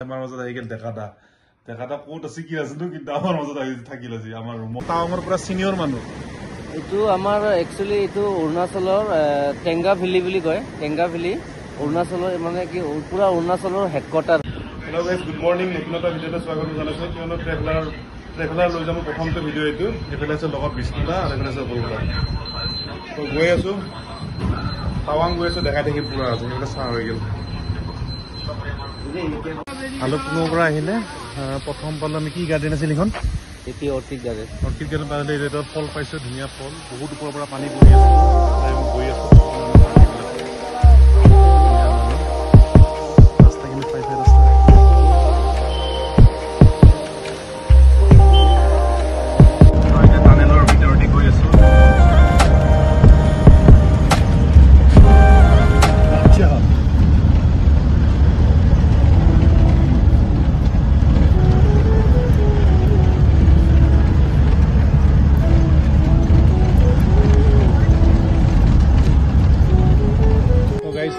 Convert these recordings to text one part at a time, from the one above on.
আমাৰ মাজত আহি গেল দেখাটা ক'ত আছে কি আছে কিন্তু আমাৰ মাজত আহি থাকিল আজি আমাৰ ৰুমত টাৱাঙৰ পৰা সিনিয়ৰ মানুহ এইটো আমাৰ একচুয়ালি এইটো অৰুণাচলৰ টেঙ্গা ভেলি বুলি কয় টেঙ্গা ভেলি অৰুণাচলৰ মানে কি পুৰা অৰুণাচলৰ headquarter hello' guys good morning নতুন এটা ভিডিঅ'তে স্বাগত জনাইছোঁ কিয়নো ট্ৰেভেলাৰ লৈ যাম প্ৰথমতে ভিডিঅ' এইটো এইফালে আছে লগত বিষ্ণুদা আৰু এইফালে আছে বৰুদা তো গৈ আছোঁ টাৱাং গৈ আছোঁ দেখাই দেখি পুৰা আছে সেইফালে চাহ হৈ গ'ল আলোকপুৰৰ পৰা আহিলে প্ৰথম পালোঁ আমি কি গাৰ্ডেন আছিল এইখন এতিয়া অৰ্কিড গাৰ্ডেন পালে ৰেটত ফল পাইছোঁ ধুনীয়া ফল বহুত ওপৰৰ পৰা পানী পৰি আছে গৈ আছোঁ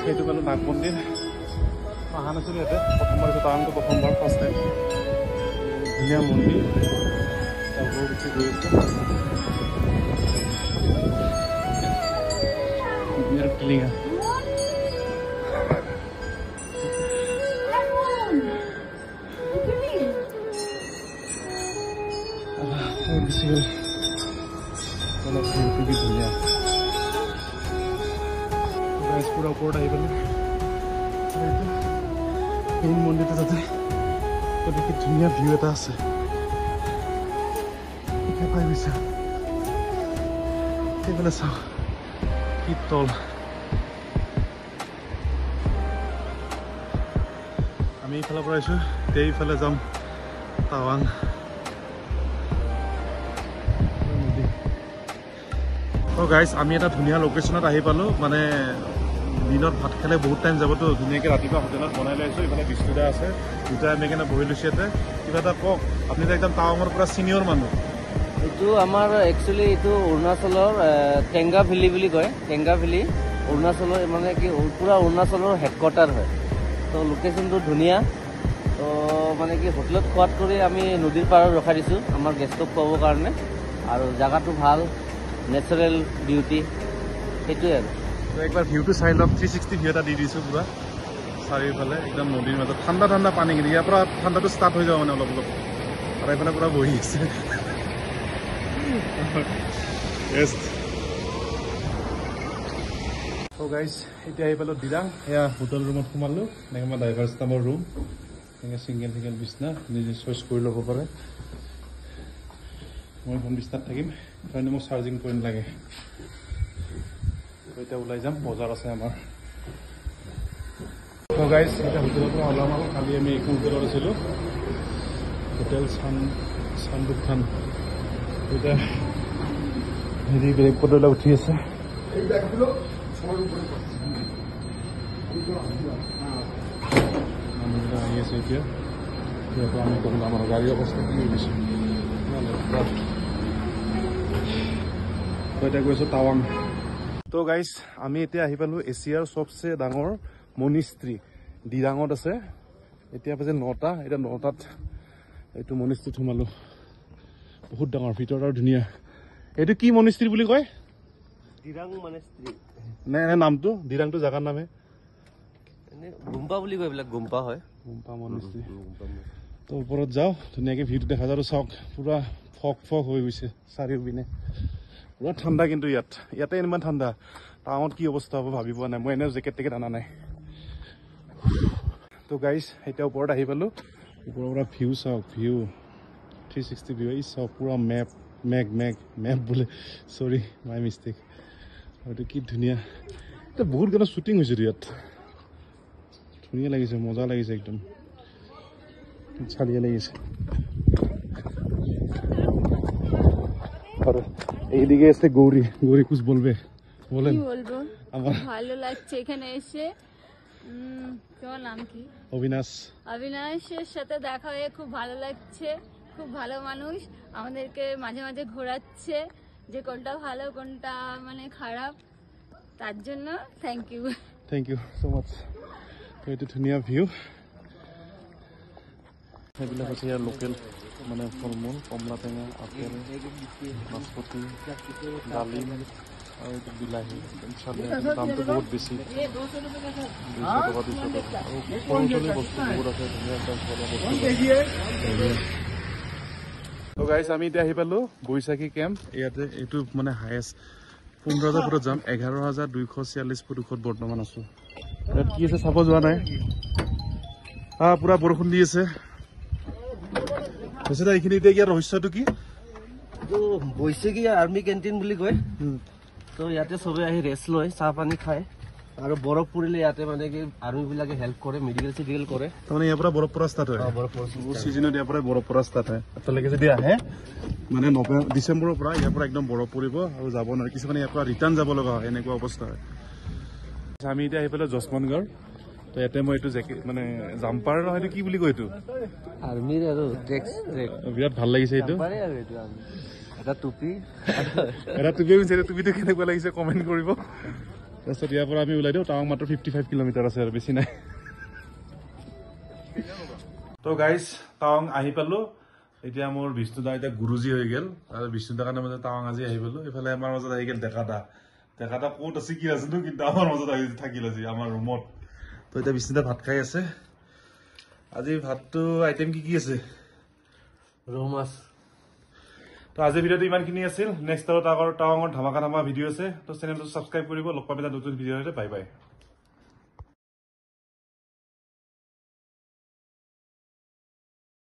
সেইটো পালোঁ নাগ মন্দিৰ অহা নাছিলোঁ ইয়াতে প্ৰথমবাৰ টাৱাংটো প্ৰথমবাৰ ফাৰ্ষ্ট টাইম ধুনীয়া মন্দিৰ তাৰ ওপৰত উঠি গৈ আছোঁ টিলিঙা গুচি গ'ল অলপ ধুনীয়া পুৰা ওপৰত আহি পেলাই মেইন মন্দিৰটো তাতে কি ধুনীয়া ভিউ এটা আছে পাই গৈছে সেইফালে চাওঁ কি তল আমি এইফালৰ পৰা আহিছোঁ এতিয়া এইফালে যাম টাৱাং গাইজ আমি এটা ধুনীয়া লোকেশ্যনত আহি পালোঁ মানে দিনত ভাত খালে বহুত টাইম যাবতো ধুনীয়াকৈ ৰাতিপুৱা হোটেলত বনাই লৈ আহিছোঁ এইফালে বিষ্ণুদা আছে দুটাই আমি কেনে বহি লৈছোঁ ইয়াতে কিবা এটা কওক আপুনি যে একদম টাৱাঙৰ পৰা ছিনিয়ৰ মানুহ এইটো আমাৰ একচুৱেলি এইটো অৰুণাচলৰ টেঙ্গা ভেলি বুলি কয় টেঙ্গা ভেলি অৰুণাচলৰ মানে কি পুৰা অৰুণাচলৰ হেডকোৱাৰ্টাৰ হয় তো লোকেশ্যনটো ধুনীয়া তো মানে কি হোটেলত খোৱাত কৰি আমি নদীৰ পাৰত ৰখাই দিছোঁ আমাৰ গেষ্টক খুৱাবৰ কাৰণে আৰু জেগাটো ভাল নেচাৰেল বিউটি সেইটোৱে আৰু একবাৰ ভিউটো চাই লওক 360 ভিউ এটা দি দিছোঁ পুৰা চাৰিওফালে একদম নদীৰ মাজত ঠাণ্ডা ঠাণ্ডা পানী কিনি ইয়াৰ পৰা ঠাণ্ডাটো ষ্টাৰ্ট হৈ যাব মানে অলপ অলপ আৰু এইফালে পুৰা বহি আছে গাইজ এতিয়া আহি পালোঁ দিৰাং এয়া হোটেল ৰুমত সোমালোঁ এনেকৈ আমাৰ ড্ৰাইভাৰ ষ্টাফৰ ৰুম এনেকৈ ছিংগেল বিচনা নিজে চইচ কৰি ল'ব পাৰে মই এখন বিচনাত থাকিম কাৰণে মোক চাৰ্জিং পইণ্ট লাগে এতিয়া ওলাই যাম বজাৰ আছে আমাৰ গাইজ এতিয়া হোটেলৰ পৰা ওলাম আৰু কালি আমি এইখন হোটেলত আছিলোঁ হোটেল চান্দুক খান এতিয়া হেৰি বেলেগ পদলৈ উঠি আছে মানুহবিলাক আহি আছে এতিয়া ইয়াৰ পৰা আমি ক'বলৈ আমাৰ গাড়ীৰ অৱস্থা কি হৈ গৈছে এতিয়া গৈ আছোঁ টাৱাং তো গাইজ আমি এতিয়া আহি পালোঁ এছিয়াৰ চবচে ডাঙৰ মনিষ্ট্ৰী দিৰাঙত আছে এতিয়া বাজে 9টা এতিয়া 9টাত এইটো মনিষ্ট্ৰীত সোমালোঁ বহুত ডাঙৰ ভিতৰত আৰু ধুনীয়া এইটো কি মনিষ্ট্ৰী বুলি কয় দিৰাং মনিষ্ট্ৰী নে নামটো দিৰাংটো জেগাৰ নামে গুম্পা বুলি কয় এইবিলাক গুম্পা হয় গুম্পা মনিষ্ট্ৰী তো ওপৰত যাওঁ ধুনীয়াকৈ ভিউটো দেখা যাওঁ চাওক পুৰা ফক হৈ গৈছে চাৰিওপিনে পুৰা ঠাণ্ডা কিন্তু ইয়াতে ইমান ঠাণ্ডা টাৱাঙত কি অৱস্থা হ'ব ভাবি পোৱা নাই মই এনেও জেকেট টেকেট অনা নাই তো গাইজ এতিয়া ওপৰত আহি পালোঁ ওপৰৰ পৰা ভিউ চাওক ভিউ 360 ভিউ এই চাওক পুৰা মেপ বোলে চৰি মাই মিষ্টেক এইটো কি ধুনীয়া এতিয়া বহুত গানৰ শ্বুটিং হৈছিল ইয়াত ধুনীয়া লাগিছে মজা লাগিছে একদম চালিয়া লাগিছে और এইদিকে আছে গৌরী কুছ বলবে বলেন কি বলবো আমার ভালো লাগছে এখানে এসে তোমার নাম কি অবিনাশের সাথে দেখা হয়ে খুব ভালো লাগছে খুব ভালো মানুষ আমাদেরকে মাঝে মাঝে ঘোরাচ্ছে যে কোনটা ভালো কোনটা মানে খারাপ তার জন্য থ্যাংক ইউ সো মাচ তো এটা ধুনিয়া ভিউ সেইবিলাক হৈছে ইয়াৰ লোকেল মানে ফল মূল কমলা টেঙা আপেল নাচপতি ডালিম আৰু এইটো বিলাহী চালে দামটো বহুত বেছি 200 টকা 200 টকা আৰু সৰু চলি বস্তু বহুত আছে ধুনীয়া একদম ফলৰ বস্তু। তো গাইজ আমি এতিয়া আহি পালোঁ বৈশাখী কেম্প ইয়াতে এইটো মানে হায়েষ্ট 15,000 ফুটত যাম 11,246 ফুট ওখত বৰ্তমান আছোঁ। ইয়াত কি আছে চাব যোৱা নাই পুৰা বৰষুণ দি আছে হৈছে এইখিনি এতিয়া ইয়াৰ ৰহস্যটো কি বৈশাখী আৰ্মি কেণ্টিন বুলি কয় তো ইয়াতে চবে আহি ৰেষ্ট লয় চাহ পানী খায় আৰু বৰফ পৰিলে ইয়াতে মানে কি আৰ্মি বিলাকে হেল্প কৰে মেডিকেল চিডিকেল কৰে তাৰমানে ইয়াৰ পৰা বৰফ পৰা ষ্টাৰ্ট হয় চিজনত ইয়াৰ পৰা বৰফ পৰা ষ্টাৰ্ট হয় এতিয়ালৈকে যদি আহে মানে ডিচেম্বৰৰ পৰা ইয়াৰ পৰা একদম বৰফ পৰিব আৰু যাব নোৱাৰে কিছুমানে ইয়াৰ পৰা ৰিটাৰ্ণ যাব লগা হয় এনেকুৱা অৱস্থা হয়। আমি এতিয়া আহি পেলাই যশমনগড় তো ইয়াতে মই এইটো জেকেট মানে জাম্পাৰ নহয় এইটো কি বুলি কয় এইটো আৰ্মিৰ আৰু বিৰাট ভাল লাগিছে এইটো এটা টুপি টুপিটো কেনেকুৱা লাগিছে কমেণ্ট কৰিব। তাৰপিছত ইয়াৰ পৰা আমি ওলাই দিওঁ টাৱাং মাত্ৰ 55 কিলোমিটাৰ আছে আৰু বেছি নাই। তো গাইজ টাৱাং আহি পালো এতিয়া মোৰ বিষ্ণুদা এতিয়া গুৰুজী হৈ গ'ল আৰু বিষ্ণুদাৰ কাৰণে মাজত টাৱাং আজি আহি পালো এইফালে আমাৰ মাজত আহি গ'ল ডেকাটা ক'ত আছে কি আছিলো কিন্তু আমাৰ মাজত আহি থাকিল আজি আমাৰ ৰুমত। তো এতিয়া বিষ্ণুদা ভাত খাই আছে আজি ভাতটো আইটেম কি আছে ৰৌ মাছ। তো আজিৰ ভিডিঅ'টো ইমানখিনি আছিল নেক্সট টাৱাঙৰ ধামাকা ধামাকা ভিডিঅ' আছে তো চেনেলটো ছাবস্ক্ৰাইব কৰিব লগ পাম এটা নতুন ভিডিঅ'তে বাই বাই।